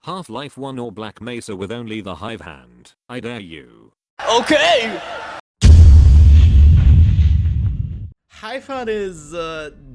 Half-Life 1 or Black Mesa with only the hive hand. I dare you. Okay! Hive hand is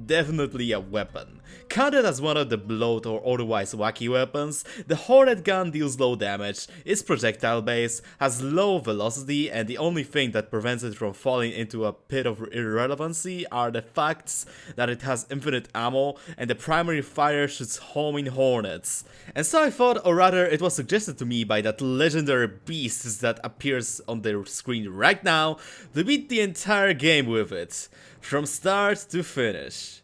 definitely a weapon. Counted as one of the bloat or otherwise wacky weapons, the Hornet gun deals low damage, is projectile based, has low velocity, and the only thing that prevents it from falling into a pit of irrelevancy are the facts that it has infinite ammo and the primary fire shoots homing hornets. And so I thought, or rather it was suggested to me by that legendary beast that appears on the screen right now, to beat the entire game with it, from start to finish.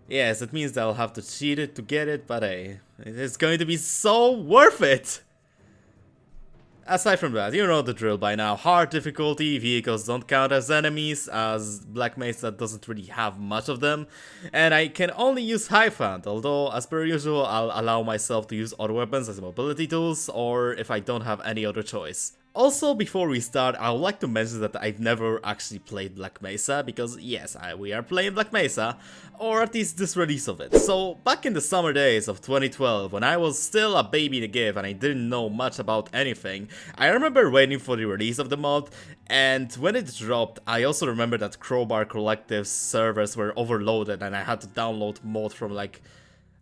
Yes, it means that I'll have to cheat it to get it, but hey, it's going to be so worth it! Aside from that, you know the drill by now. Hard difficulty, vehicles don't count as enemies, as Black Mesa doesn't really have much of them. And I can only use Hive Hand, although as per usual I'll allow myself to use other weapons as mobility tools, or if I don't have any other choice. Also, before we start, I would like to mention that I've never actually played Black Mesa, because yes, we are playing Black Mesa, or at least this release of it. So, back in the summer days of 2012, when I was still a baby in the game and I didn't know much about anything, I remember waiting for the release of the mod, and when it dropped, I also remember that Crowbar Collective's servers were overloaded and I had to download mod from like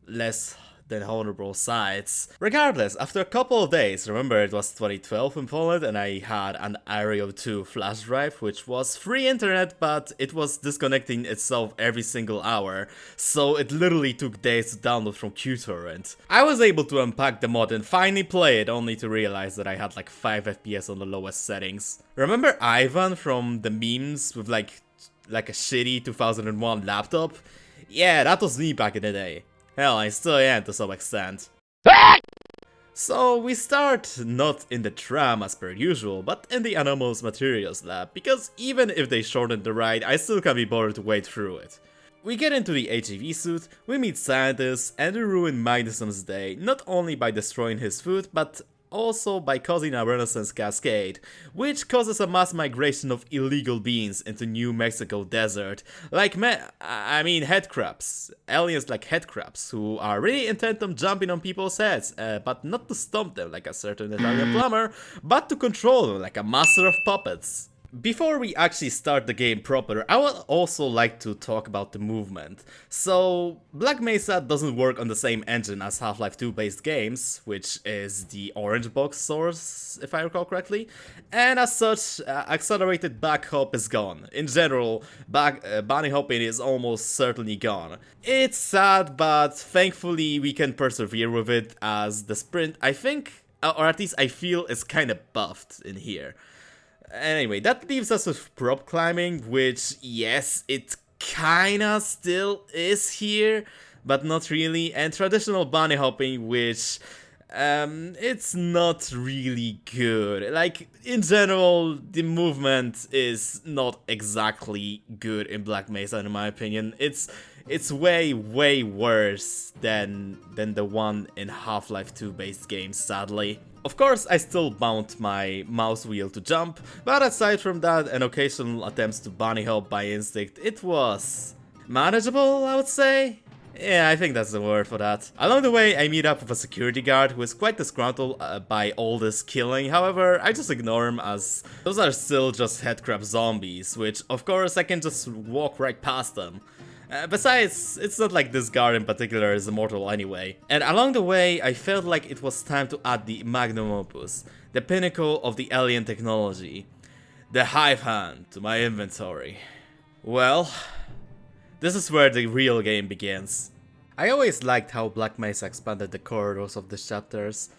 less than honorable sites. Regardless, after a couple of days, remember it was 2012 in Poland and I had an Aereo 2 flash drive, which was free internet, but it was disconnecting itself every single hour, so it literally took days to download from QTorrent. I was able to unpack the mod and finally play it, only to realize that I had like 5 FPS on the lowest settings. Remember Ivan from the memes with like a shitty 2001 laptop? Yeah, that was me back in the day. Hell, I still am to some extent. So we start not in the tram as per usual, but in the Anomalous Materials lab, because even if they shortened the ride, I still can't be bothered to wait through it. We get into the HEV suit, we meet scientists, and we ruin Magnuson's day, not only by destroying his food, but also by causing a Renaissance cascade, which causes a mass migration of illegal beings into New Mexico desert, like headcrabs, aliens like headcrabs, who are really intent on jumping on people's heads, but not to stomp them like a certain Italian plumber, but to control them like a master of puppets. Before we actually start the game proper, I would also like to talk about the movement. So, Black Mesa doesn't work on the same engine as Half-Life 2 based games, which is the Orange Box source, if I recall correctly, and as such, accelerated back hop is gone. In general, bunny hopping is almost certainly gone. It's sad, but thankfully we can persevere with it, as the sprint, I think, or at least I feel, is kinda buffed in here. Anyway, that leaves us with prop climbing, which, yes, it kinda still is here, but not really, and traditional bunny hopping, which, it's not really good. Like, in general, the movement is not exactly good in Black Mesa, in my opinion. It's way worse than the one in Half-Life 2 based games, sadly. Of course, I still mount my mouse wheel to jump, but aside from that and occasional attempts to bunny hop by instinct, it was manageable, I would say? Yeah, I think that's the word for that. Along the way, I meet up with a security guard who is quite disgruntled by all this killing. However, I just ignore him, as those are still just headcrab zombies, which of course I can just walk right past them. Besides, it's not like this guard in particular is immortal anyway. And along the way, I felt like it was time to add the magnum opus, the pinnacle of the alien technology, the Hive Hand, to my inventory. Well, this is where the real game begins. I always liked how Black Mesa expanded the corridors of the chapters.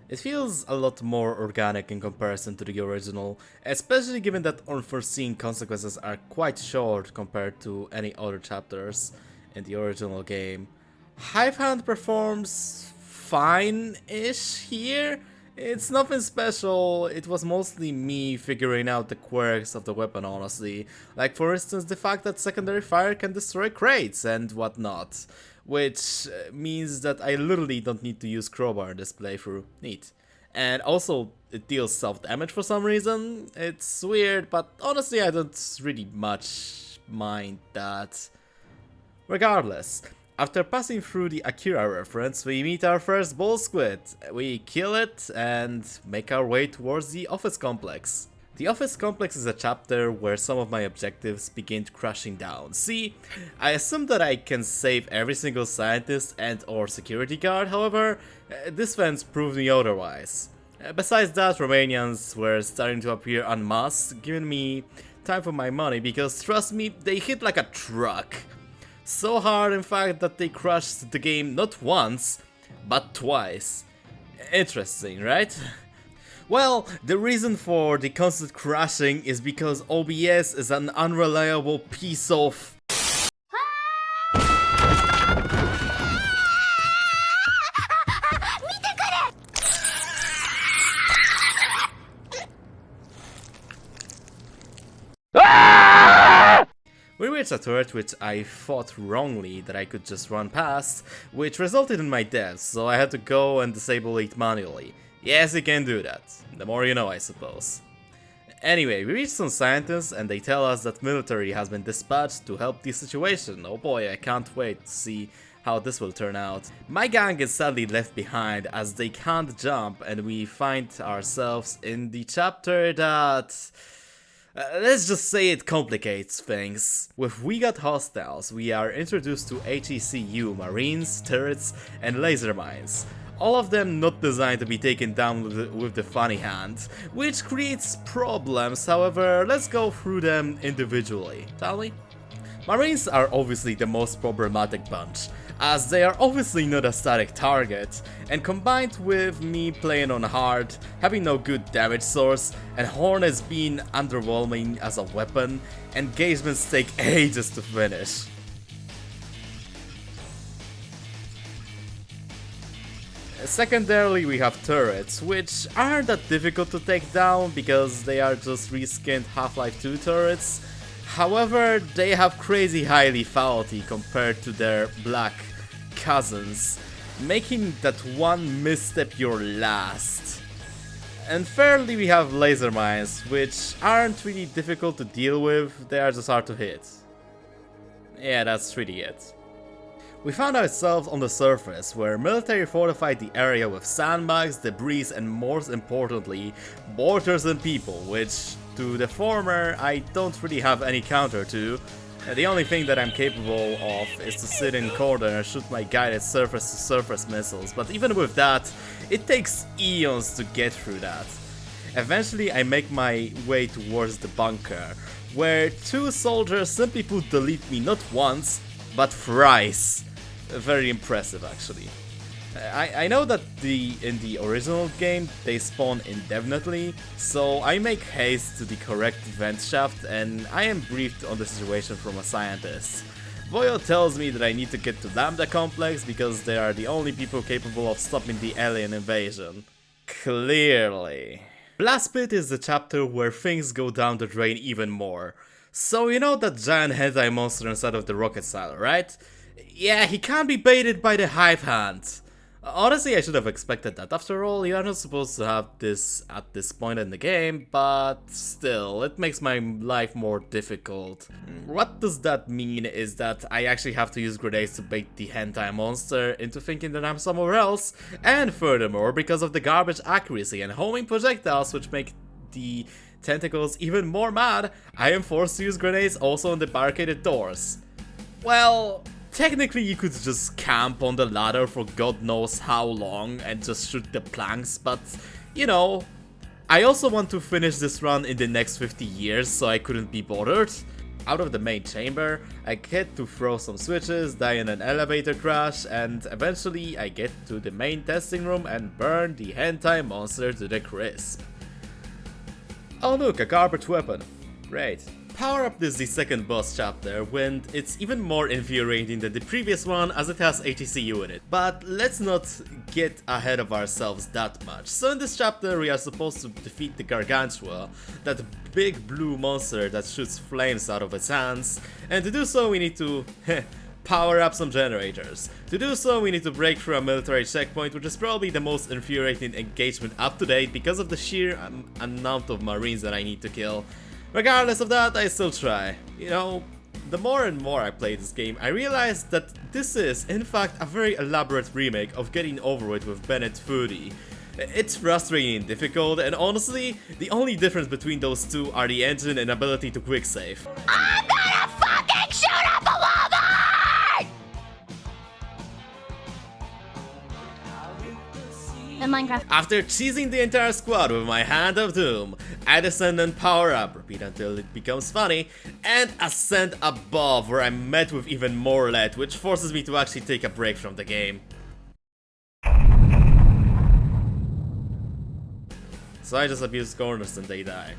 It feels a lot more organic in comparison to the original, especially given that Unforeseen Consequences are quite short compared to any other chapters in the original game. Hive Hand performs fine-ish here. It's nothing special, it was mostly me figuring out the quirks of the weapon, honestly. Like, for instance, the fact that secondary fire can destroy crates and whatnot. Which means that I literally don't need to use crowbar in this playthrough. Neat. And also, it deals self-damage for some reason. It's weird, but honestly I don't really much mind that. Regardless, After passing through the Akira reference, we meet our first bull squid. We kill it and make our way towards the office complex. The office complex is a chapter where some of my objectives begin crashing down. See, I assume that I can save every single scientist and or security guard, however, this event proved me otherwise. Besides that, Romanians were starting to appear en masse, giving me time for my money because, trust me, they hit like a truck. So hard, in fact, that they crashed the game not once, but twice. Interesting, right? Well, the reason for the constant crashing is because OBS is an unreliable piece of... We reached a turret which I thought wrongly that I could just run past, which resulted in my death, so I had to go and disable it manually. Yes, you can do that. The more you know, I suppose. Anyway, we reach some scientists and they tell us that military has been dispatched to help the situation. Oh boy, I can't wait to see how this will turn out. My gang is sadly left behind as they can't jump, and we find ourselves in the chapter that... let's just say it complicates things. With We Got Hostiles, we are introduced to HECU, Marines, turrets, and laser mines. All of them not designed to be taken down with the funny hand, which creates problems. However, let's go through them individually, shall we? Marines are obviously the most problematic bunch, as they are obviously not a static target, and combined with me playing on hard, having no good damage source, and Hornets being underwhelming as a weapon, engagements take ages to finish. Secondarily, we have turrets, which aren't that difficult to take down because they are just reskinned Half-Life 2 turrets. However, they have crazy high lethality compared to their black cousins, making that one misstep your last. And thirdly, we have laser mines, which aren't really difficult to deal with, they are just hard to hit. Yeah, that's really it. We found ourselves on the surface, where military fortified the area with sandbags, debris, and most importantly, mortars and people, which, to the former, I don't really have any counter to. The only thing that I'm capable of is to sit in corner and shoot my guided surface-to-surface missiles, but even with that, it takes eons to get through that. Eventually, I make my way towards the bunker, where two soldiers simply put delete me not once, but thrice. Very impressive, actually. I know that in the original game they spawn indefinitely, so I make haste to the correct vent shaft and I am briefed on the situation from a scientist. Voyo tells me that I need to get to Lambda complex because they are the only people capable of stopping the alien invasion. Clearly. Blast Pit is the chapter where things go down the drain even more. So you know that giant hentai monster inside of the rocket silo, right? Yeah, he can't be baited by the hive hand. Honestly, I should have expected that. After all, you are not supposed to have this at this point in the game, but still, it makes my life more difficult. What does that mean is that I actually have to use grenades to bait the hentai monster into thinking that I'm somewhere else, and furthermore, because of the garbage accuracy and homing projectiles which make the tentacles even more mad, I am forced to use grenades also on the barricaded doors. Well, technically you could just camp on the ladder for God knows how long and just shoot the planks, but you know, I also want to finish this run in the next 50 years, so I couldn't be bothered. Out of the main chamber, I get to throw some switches, die in an elevator crash, and eventually I get to the main testing room and burn the hentai monster to the crisp. Oh look, a garbage weapon. Great. Power Up is the second boss chapter, when it's even more infuriating than the previous one as it has HECU in it. But let's not get ahead of ourselves that much. So in this chapter we are supposed to defeat the Gargantua, that big blue monster that shoots flames out of its hands, and to do so we need to power up some generators. To do so we need to break through a military checkpoint, which is probably the most infuriating engagement up to date because of the sheer amount of marines that I need to kill. Regardless of that, I still try. You know, the more and more I play this game, I realize that this is, in fact, a very elaborate remake of Getting Over It with Bennett Foddy. It's frustrating and difficult, and honestly, the only difference between those two are the engine and ability to quick save. I'm gonna fucking shoot up a Walmart! In Minecraft. After cheesing the entire squad with my Hand of Doom, I descend and power up, repeat until it becomes funny, and ascend above where I'm met with even more lead, which forces me to actually take a break from the game. So I just abuse corners and they die.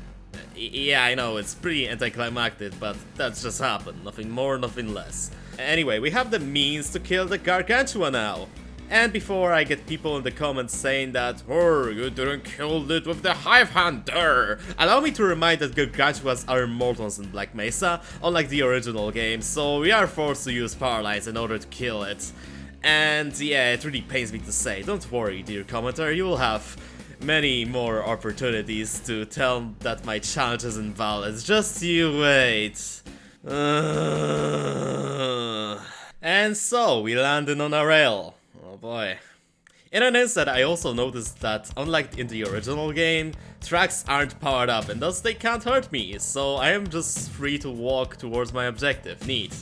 Yeah, I know, it's pretty anticlimactic, but that's just happened. Nothing more, nothing less. Anyway, we have the means to kill the Gargantua now. And before I get people in the comments saying that, "Oh, you didn't kill it with the Hive Hunter," allow me to remind that Gargantuas are immortals in Black Mesa, unlike the original game, so we are forced to use power lines in order to kill it. And yeah, it really pains me to say, don't worry, dear commenter, you will have many more opportunities to tell that my challenge is invalid. Just you wait. And so, we landed on a rail. Oh boy. In an instant, I also noticed that, unlike in the original game, tracks aren't powered up and thus they can't hurt me, so I am just free to walk towards my objective. Neat.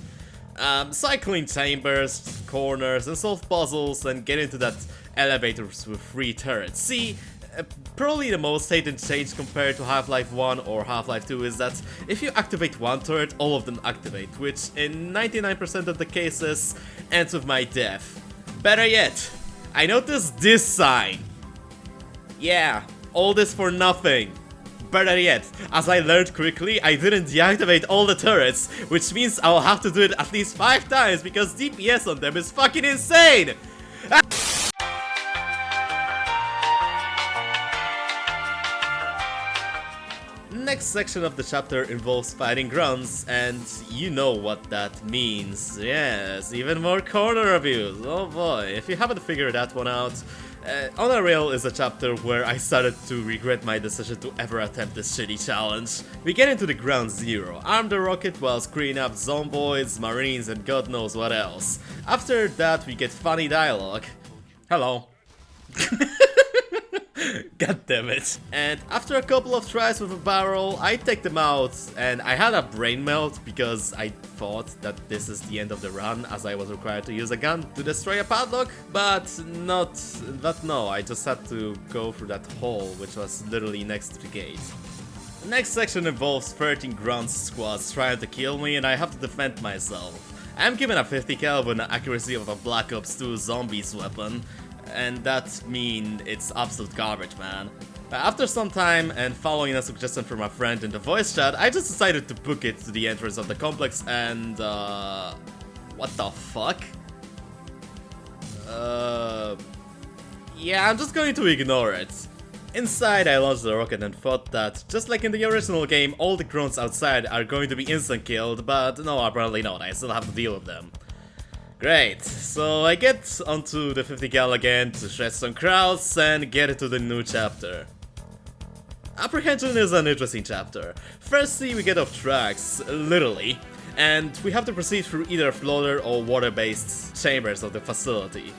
Cycling chambers, corners, and solve puzzles, and get into that elevators with 3 turrets. See, probably the most hated change compared to Half-Life 1 or Half-Life 2 is that if you activate one turret, all of them activate, which in 99% of the cases ends with my death. Better yet, I noticed this sign. Yeah, all this for nothing. Better yet, as I learned quickly, I didn't deactivate all the turrets, which means I'll have to do it at least 5 times because DPS on them is fucking insane! Next section of the chapter involves fighting grunts, and you know what that means. Yes, even more corner abuse. Oh boy, if you haven't figured that one out, On a Rail is a chapter where I started to regret my decision to ever attempt this shitty challenge. We get into the ground zero, arm the rocket while screwing up zomboids, marines, and god knows what else. After that we get funny dialogue. Hello. God damn it. And after a couple of tries with a barrel, I take them out, and I had a brain melt because I thought that this is the end of the run, as I was required to use a gun to destroy a padlock, but no, I just had to go through that hole, which was literally next to the gate. The next section involves 13 grunt squads trying to kill me, and I have to defend myself. I'm given a 50 cal with an accuracy of a Black Ops 2 zombies weapon, and that means it's absolute garbage, man. After some time and following a suggestion from a friend in the voice chat, I just decided to book it to the entrance of the complex and what the fuck? Yeah, I'm just going to ignore it. Inside, I launched the rocket and thought that, just like in the original game, all the grunts outside are going to be instant killed, but no, apparently not, I still have to deal with them. Great, so I get onto the 50 cal again to shred some crowds and get into the new chapter. Apprehension is an interesting chapter. Firstly, we get off tracks, literally, and we have to proceed through either floater or water-based chambers of the facility.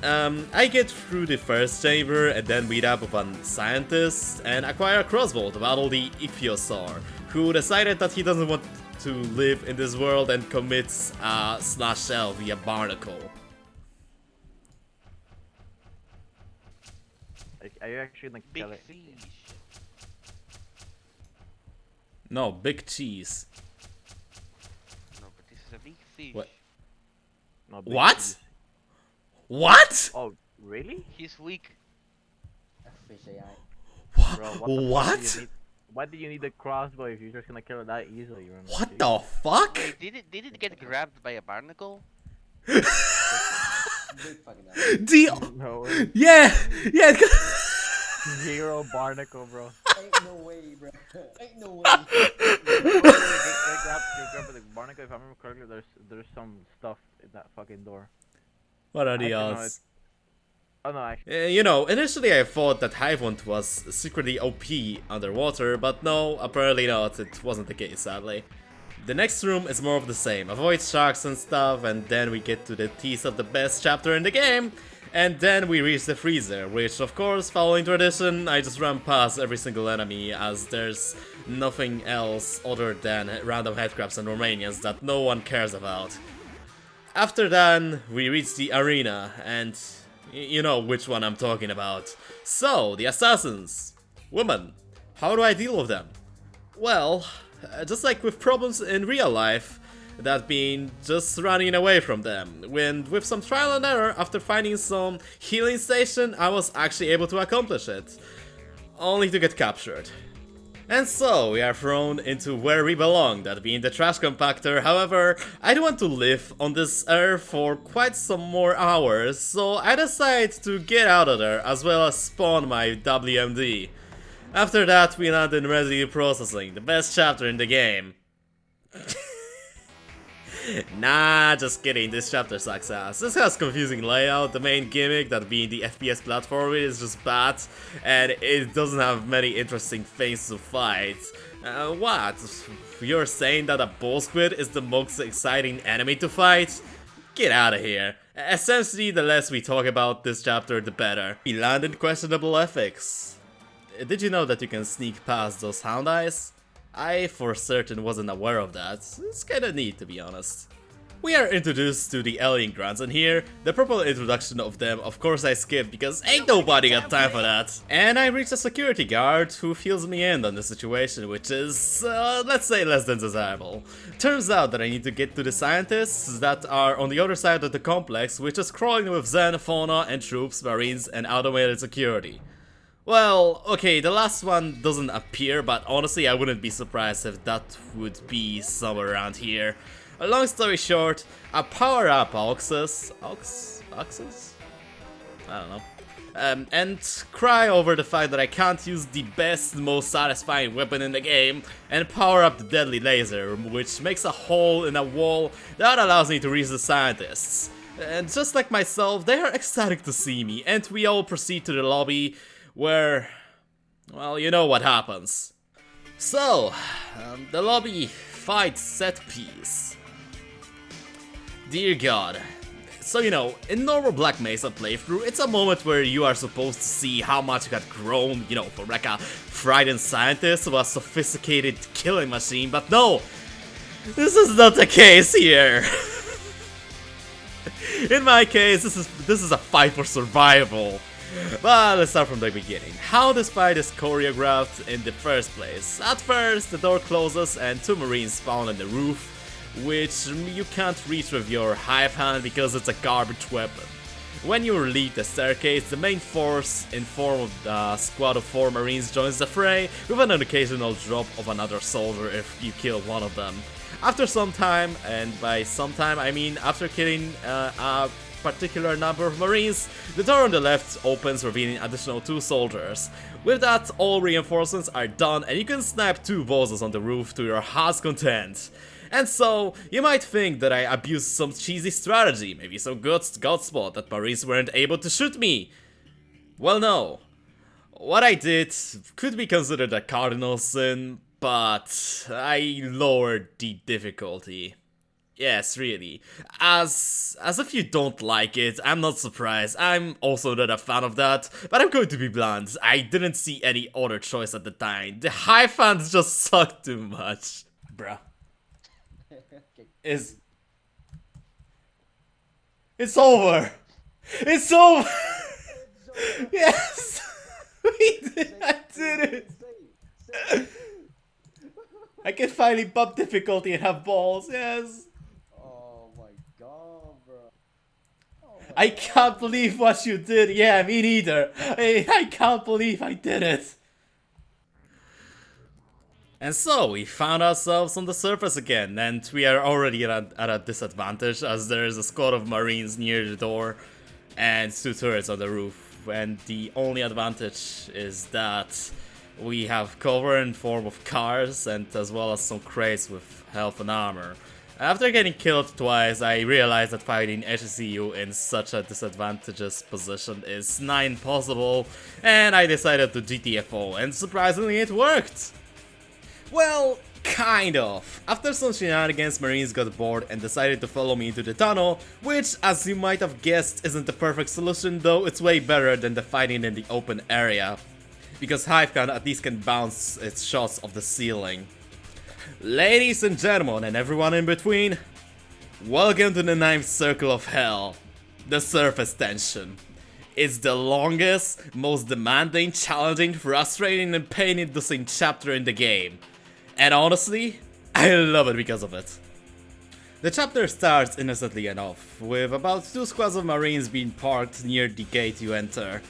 I get through the first chamber and then meet up with a scientist and acquire a crossbow to battle the Ichthyosaur, who decided that he doesn't want to live in this world and commits a /L via barnacle. Are you actually gonna kill Big it? fish. No, big cheese. No, but this is a big fish. What? No, big What? cheese. What? Oh, really? He's weak. Fish AI. Bro, what? The fuck do you What? need- Why do you need a crossbow if you're just gonna kill it that easily? You're What the fuck? Wait, did it get grabbed by a barnacle? Big fucking ass. The No, yeah. zero barnacle, bro. Ain't no way, bro. Ain't no way. They grab the barnacle. If I remember correctly, there's some stuff in that fucking door. What are the Actually, no, odds? Oh no, actually. You know, initially I thought that Hivewant was secretly OP underwater, but no, apparently not, it wasn't the case, sadly. The next room is more of the same, avoid sharks and stuff, and then we get to the tease of the best chapter in the game, and then we reach the freezer, which of course, following tradition, I just run past every single enemy as there's nothing else other than random headcrabs and Romanians that no one cares about. After that, we reach the arena, and you know which one I'm talking about. So, the assassins. Women. How do I deal with them? Well, just like with problems in real life, that being just running away from them. When with some trial and error, after finding some healing station, I was actually able to accomplish it. Only to get captured. And so, we are thrown into where we belong, that being the trash compactor. However, I don't want to live on this earth for quite some more hours, so I decide to get out of there, as well as spawn my WMD. After that, we land in residue processing, the best chapter in the game. Nah, just kidding, this chapter sucks ass. This has confusing layout, the main gimmick, that being the FPS platform, is just bad, and it doesn't have many interesting things to fight. What? You're saying that a bull squid is the most exciting enemy to fight? Get out of here. Essentially, the less we talk about this chapter, the better. We land in questionable ethics. Did you know that you can sneak past those hound eyes? I for certain wasn't aware of that. It's kinda neat, to be honest. We are introduced to the alien grunts, and here, the proper introduction of them, of course I skipped because ain't nobody got time for that. And I reach a security guard who fills me in on the situation, which is, let's say, less than desirable. Turns out that I need to get to the scientists that are on the other side of the complex, which is crawling with Xen, fauna, and troops, marines, and automated security. Well, okay, the last one doesn't appear, but honestly I wouldn't be surprised if that would be somewhere around here. Long story short, I power up Oxus? I don't know. And cry over the fact that I can't use the best, most satisfying weapon in the game, and power up the deadly laser, which makes a hole in a wall that allows me to reach the scientists. And just like myself, they are ecstatic to see me, and we all proceed to the lobby, where, well, you know what happens. So, the lobby fight set piece. Dear God. So, you know, in normal Black Mesa playthrough, it's a moment where you are supposed to see how much you got grown, you know, from like a frightened scientist to a sophisticated killing machine, but no! This is not the case here! In my case, this is a fight for survival. But let's start from the beginning. How this fight is choreographed in the first place. At first, the door closes and two marines spawn on the roof, which you can't reach with your hive hand because it's a garbage weapon. When you leave the staircase, the main force in form of a squad of 4 marines joins the fray, with an occasional drop of another soldier if you kill one of them. After some time, and by some time I mean after killing a particular number of marines, the door on the left opens, revealing additional 2 soldiers. With that, all reinforcements are done and you can snipe 2 bosses on the roof to your heart's content. And so, you might think that I abused some cheesy strategy, maybe some good god spot that marines weren't able to shoot me. Well, no. What I did could be considered a cardinal sin, but I lowered the difficulty. Yes, really. As if you don't like it, I'm not surprised. I'm also not a fan of that, but I'm going to be blunt. I didn't see any other choice at the time. The high fans just suck too much. Bruh. It's over! It's over! Yes! We did, I did it! I can finally bump difficulty and have balls, yes! Oh my god, bro. Oh my I can't believe what you did. Yeah, me neither. I can't believe I did it. And so, we found ourselves on the surface again, and we are already at a disadvantage as there is a squad of marines near the door and 2 turrets on the roof. And the only advantage is that we have cover in form of cars and as well as some crates with health and armor. After getting killed twice, I realized that fighting HCU in such a disadvantageous position is nigh impossible, and I decided to GTFO, and surprisingly it worked! Well, Kind of. After some shenanigans, Marines got bored and decided to follow me into the tunnel, which, as you might have guessed, isn't the perfect solution, though it's way better than the fighting in the open area, because Hivecan at least can bounce its shots off the ceiling. Ladies and gentlemen, and everyone in between, welcome to the 9th circle of hell, the surface tension. It's the longest, most demanding, challenging, frustrating, and pain-inducing chapter in the game. And honestly, I love it because of it. The chapter starts innocently enough, with about 2 squads of Marines being parked near the gate you enter.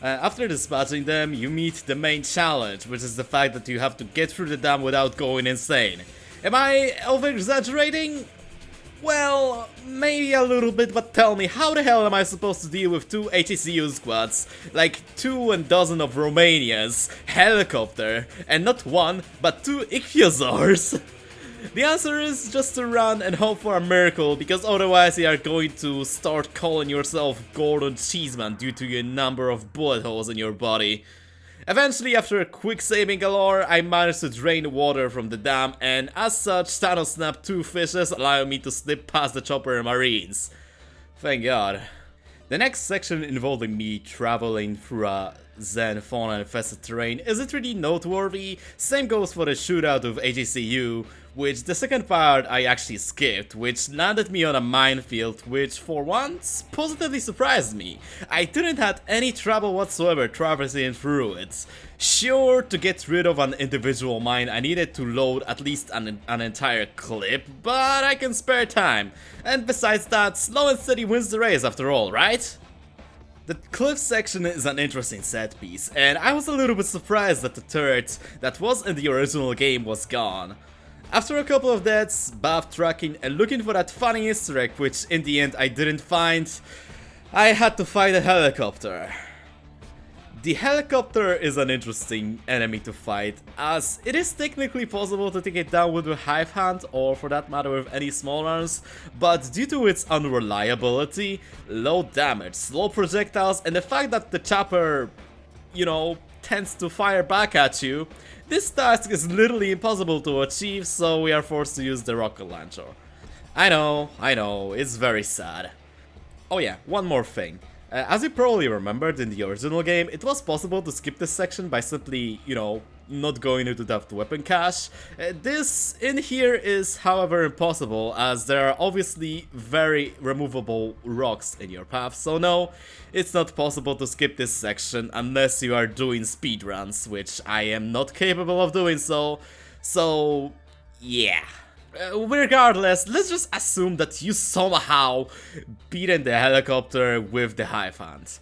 After dispatching them, you meet the main challenge, which is the fact that you have to get through the dam without going insane. Am I over-exaggerating? Well, maybe a little bit, but tell me, how the hell am I supposed to deal with 2 HECU squads, like 2 and dozen of Romanians, helicopter, and not 1, but 2 Ichthyosaurs? The answer is just to run and hope for a miracle, because otherwise you are going to start calling yourself Gordon Cheeseman due to your number of bullet holes in your body. Eventually, after a quick saving galore, I managed to drain the water from the dam, and as such, Thanos snapped 2 fishes, allowing me to slip past the chopper and Marines. Thank God. The next section involving me traveling through a Xen fauna-infested terrain isn't really noteworthy. Same goes for the shootout with HECU, which the second part I actually skipped, which landed me on a minefield, which for once positively surprised me. I didn't have any trouble whatsoever traversing through it. Sure, to get rid of an individual mine I needed to load at least an entire clip, but I can spare time. And besides that, slow and steady wins the race after all, right? The cliff section is an interesting set piece, and I was a little bit surprised that the turret that was in the original game was gone. After a couple of deaths, backtracking and looking for that funny Easter egg, which in the end I didn't find, I had to fight a helicopter. The helicopter is an interesting enemy to fight, as it is technically possible to take it down with a hive hand, or for that matter with any small arms, but due to its unreliability, low damage, slow projectiles, and the fact that the chopper, you know, tends to fire back at you, this task is literally impossible to achieve, so we are forced to use the rocket launcher. I know, it's very sad. Oh yeah, one more thing. As you probably remembered in the original game, it was possible to skip this section by simply, you know, not going into that weapon cache. This in here is, however, impossible, as there are obviously very removable rocks in your path, so no, it's not possible to skip this section unless you are doing speedruns, which I am not capable of doing so yeah. Regardless, let's just assume that you somehow beaten the helicopter with the hive hand.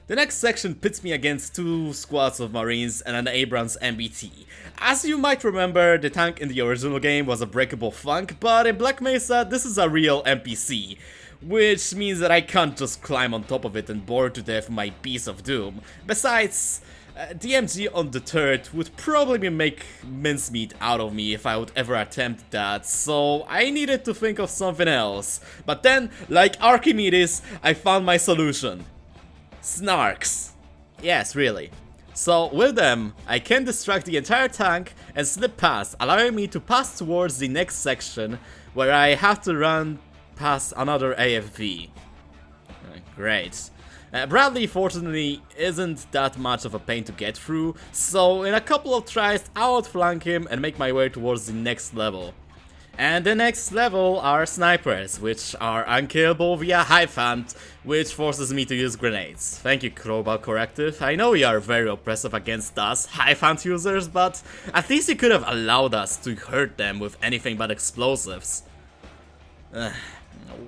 The next section pits me against 2 squads of Marines and an Abrams MBT. As you might remember, the tank in the original game was a breakable flank, but in Black Mesa this is a real NPC, which means that I can't just climb on top of it and bore to death my piece of doom. Besides, DMG on the turret would probably make mincemeat out of me if I would ever attempt that, so I needed to think of something else. But then, like Archimedes, I found my solution. Snarks. Yes, really. So with them, I can distract the entire tank and slip past, allowing me to pass towards the next section, where I have to run past another AFV. Great. Bradley fortunately isn't that much of a pain to get through, so in a couple of tries I'll outflank him and make my way towards the next level. And the next level are snipers, which are unkillable via hive hand, which forces me to use grenades. Thank you, Global Corrective. I know you are very oppressive against us, hive hand users, but at least you could have allowed us to hurt them with anything but explosives.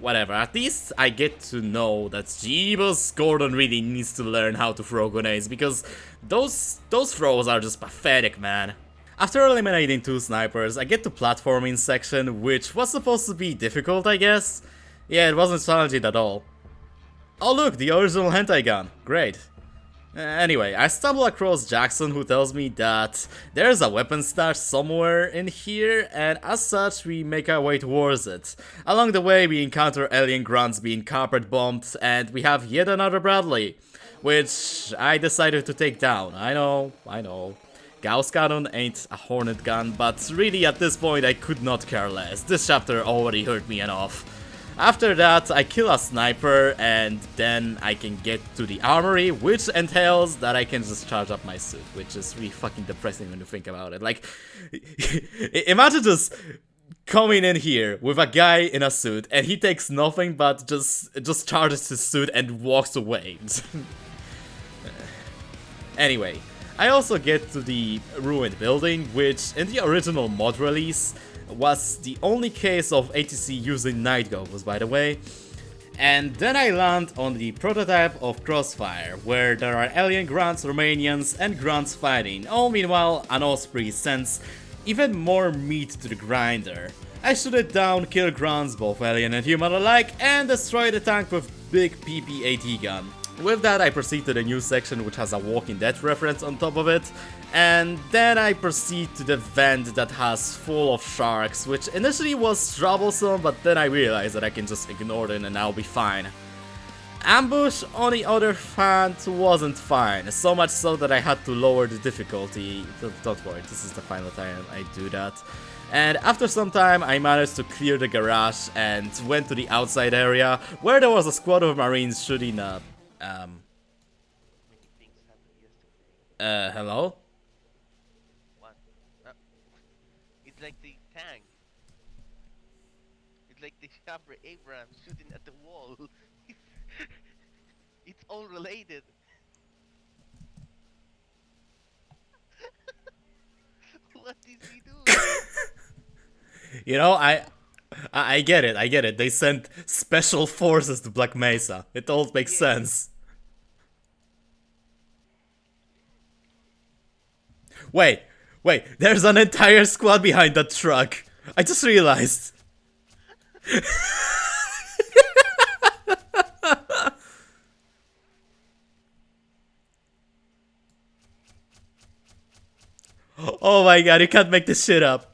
Whatever, at least I get to know that Jeebus Gordon really needs to learn how to throw grenades, because those throws are just pathetic, man. After eliminating 2 snipers, I get to platforming section, which was supposed to be difficult, I guess. Yeah, it wasn't challenging at all. Oh look, the original hentai gun, great. Anyway, I stumble across Jackson, who tells me that there's a weapon stash somewhere in here, and as such we make our way towards it. Along the way we encounter alien grunts being carpet bombed, and we have yet another Bradley, which I decided to take down. I know. Gauss Cannon ain't a Hornet gun, but really at this point I could not care less. This chapter already hurt me enough. After that, I kill a sniper, and then I can get to the armory, which entails that I can just charge up my suit, which is really fucking depressing when you think about it. Like, imagine just coming in here with a guy in a suit, and he takes nothing but just charges his suit and walks away. Anyway, I also get to the ruined building, which in the original mod release was the only case of ATC using night goggles, by the way. And then I land on the prototype of Crossfire, where there are alien grunts, Romanians, and grunts fighting. All meanwhile, an Osprey sends even more meat to the grinder. I shoot it down, kill grunts, both alien and human alike, and destroy the tank with big PP-AT gun. With that, I proceed to the new section, which has a Walking Dead reference on top of it, and then I proceed to the vent that has full of sharks, which initially was troublesome, but then I realized that I can just ignore them and I'll be fine. Ambush, on the other hand, wasn't fine, so much so that I had to lower the difficulty. Don't worry, this is the final time I do that. And after some time, I managed to clear the garage and went to the outside area, where there was a squad of marines shooting a hello? What? It's like the tank. It's like the chopper Abrams shooting at the wall. It's all related. What is he doing? You know, I get it. They sent special forces to Black Mesa. It all makes sense. Wait, there's an entire squad behind that truck. I just realized. Oh my god, you can't make this shit up.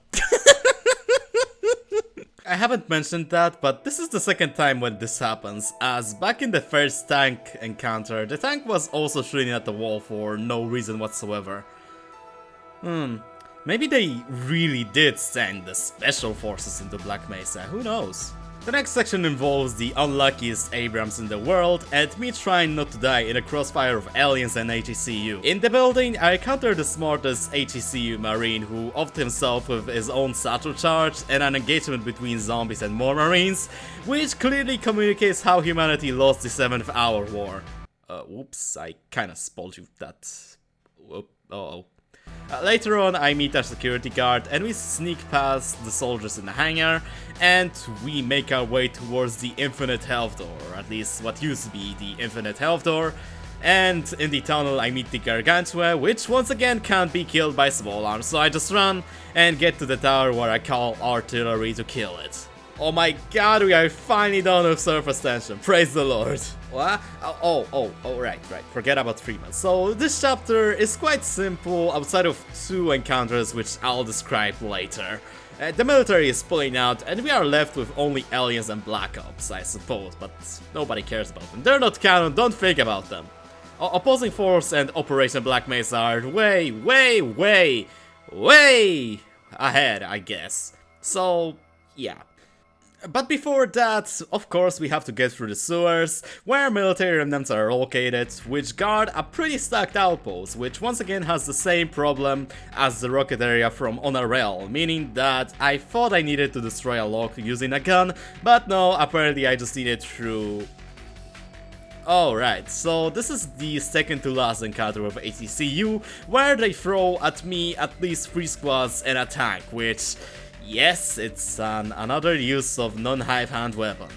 I haven't mentioned that, but this is the second time when this happens, as back in the first tank encounter, the tank was also shooting at the wall for no reason whatsoever. Maybe they really did send the special forces into Black Mesa, who knows? The next section involves the unluckiest Abrams in the world, and me trying not to die in a crossfire of aliens and HECU. In the building, I encounter the smartest HECU marine who offed himself with his own satchel charge and an engagement between zombies and more marines, which clearly communicates how humanity lost the 7th Hour War. Whoops, I kinda spoiled you that. Uh-oh. Later on, I meet our security guard and we sneak past the soldiers in the hangar and we make our way towards the Infinite Health Door, or at least what used to be the Infinite Health Door. And in the tunnel I meet the Gargantua, which once again can't be killed by small arms, so I just run and get to the tower where I call artillery to kill it. Oh my god, we are finally done with surface tension, praise the lord. What? Right, forget about Freeman. So this chapter is quite simple outside of 2 encounters which I'll describe later. The military is pulling out and we are left with only aliens and Black Ops, I suppose, but nobody cares about them. They're not canon, don't think about them. Opposing Force and Operation Black Mesa are way ahead, I guess. So, yeah. But before that, of course, we have to get through the sewers, where military remnants are located, which guard a pretty stacked outpost, which once again has the same problem as the rocket area from On a Rail, meaning that I thought I needed to destroy a lock using a gun, but no, apparently I just needed through... Alright, so this is the second to last encounter with ATCU, where they throw at me at least 3 squads and a tank, which... yes, it's another use of non-hive hand weapon.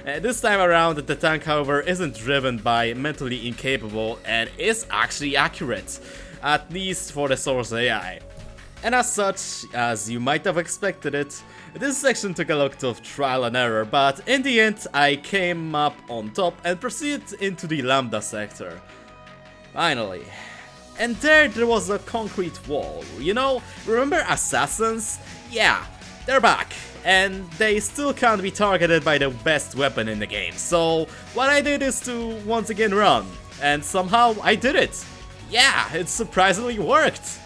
This time around, the tank however isn't driven by mentally incapable and is actually accurate, at least for the source AI. And as such, as you might have expected it, this section took a lot of trial and error, but in the end I came up on top and proceeded into the Lambda sector. Finally. And there was a concrete wall, you know, remember assassins? Yeah, they're back, and they still can't be targeted by the best weapon in the game, so what I did is to once again run, and somehow I did it. Yeah, it surprisingly worked.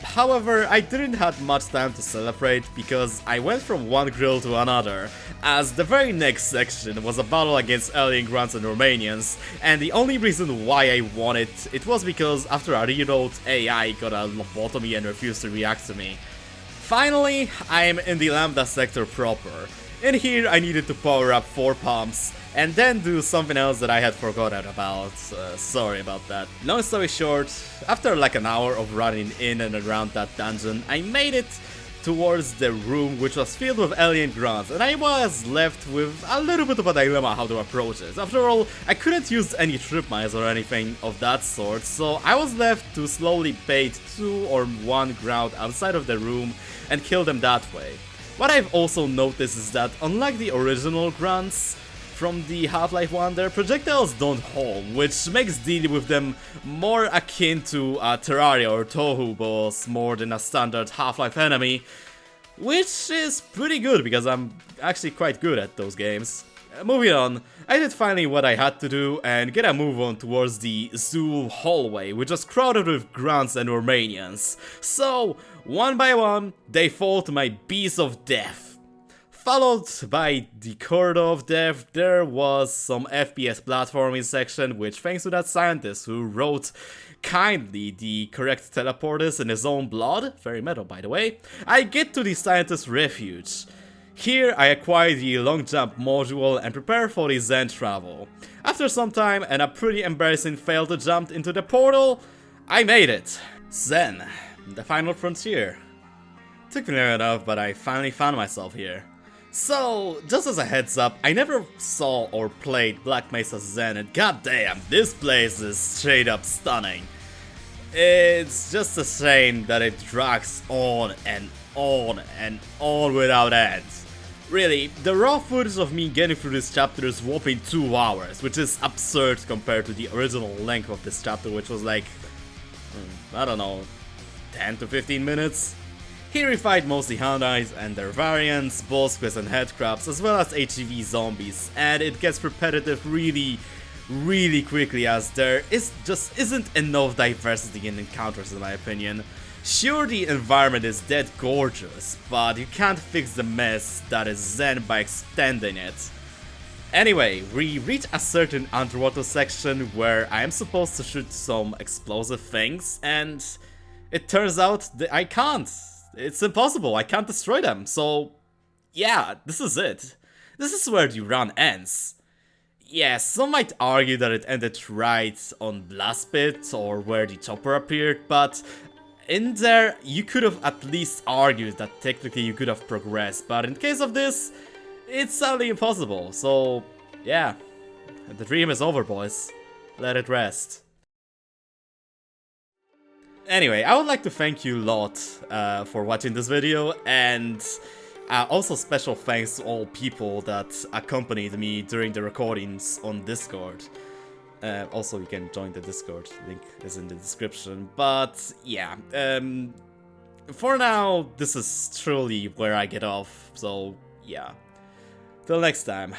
However, I didn't have much time to celebrate because I went from one grill to another, as the very next section was a battle against alien grunts and Romanians, and the only reason why I won it was because after a reload, AI got a lobotomy and refused to react to me. Finally, I am in the Lambda sector proper. In here, I needed to power up 4 pumps, and then do something else that I had forgotten about. Sorry about that. Long story short, after like an hour of running in and around that dungeon, I made it towards the room which was filled with alien grunts, and I was left with a little bit of a dilemma how to approach it. After all, I couldn't use any trip mines or anything of that sort, so I was left to slowly bait 2 or 1 ground outside of the room and kill them that way. What I've also noticed is that, unlike the original grunts from the Half-Life 1, their projectiles don't hold, which makes dealing with them more akin to a Terraria or Tohu boss more than a standard Half-Life enemy, which is pretty good because I'm actually quite good at those games. Moving on, I did finally what I had to do and get a move on towards the zoo hallway, which was crowded with grunts and Romanians. So, one by one, they fall to my beast of death. Followed by the corridor of death, there was some FPS platforming section, which thanks to that scientist who wrote kindly the correct teleporters in his own blood, very metal by the way, I get to the scientist's refuge. Here I acquire the long jump module and prepare for the Xen travel. After some time and a pretty embarrassing fail to jump into the portal, I made it. Xen, the final frontier. Took me long enough, but I finally found myself here. So, just as a heads up, I never saw or played Black Mesa Xen, and goddamn, this place is straight up stunning. It's just a shame that it drags on and on and on without end. Really, the raw footage of me getting through this chapter is whopping 2 hours, which is absurd compared to the original length of this chapter, which was like, I don't know, 10 to 15 minutes? Here we fight mostly Hyundais and their variants, boss quests and headcrabs, as well as HEV zombies, and it gets repetitive really quickly as there just isn't enough diversity in encounters in my opinion. Sure, the environment is dead gorgeous, but you can't fix the mess that is Xen by extending it. Anyway, we reach a certain underwater section where I am supposed to shoot some explosive things, and it turns out that I can't. It's impossible, I can't destroy them, so yeah, this is it. This is where the run ends. Yeah, some might argue that it ended right on Blast Pit or where the chopper appeared, but in there, you could have at least argued that technically you could have progressed, but in case of this, it's sadly impossible, so yeah, the dream is over, boys. Let it rest. Anyway, I would like to thank you a lot for watching this video, and also special thanks to all people that accompanied me during the recordings on Discord. Also, you can join the Discord, link is in the description, but yeah, for now, this is truly where I get off, so yeah, till next time.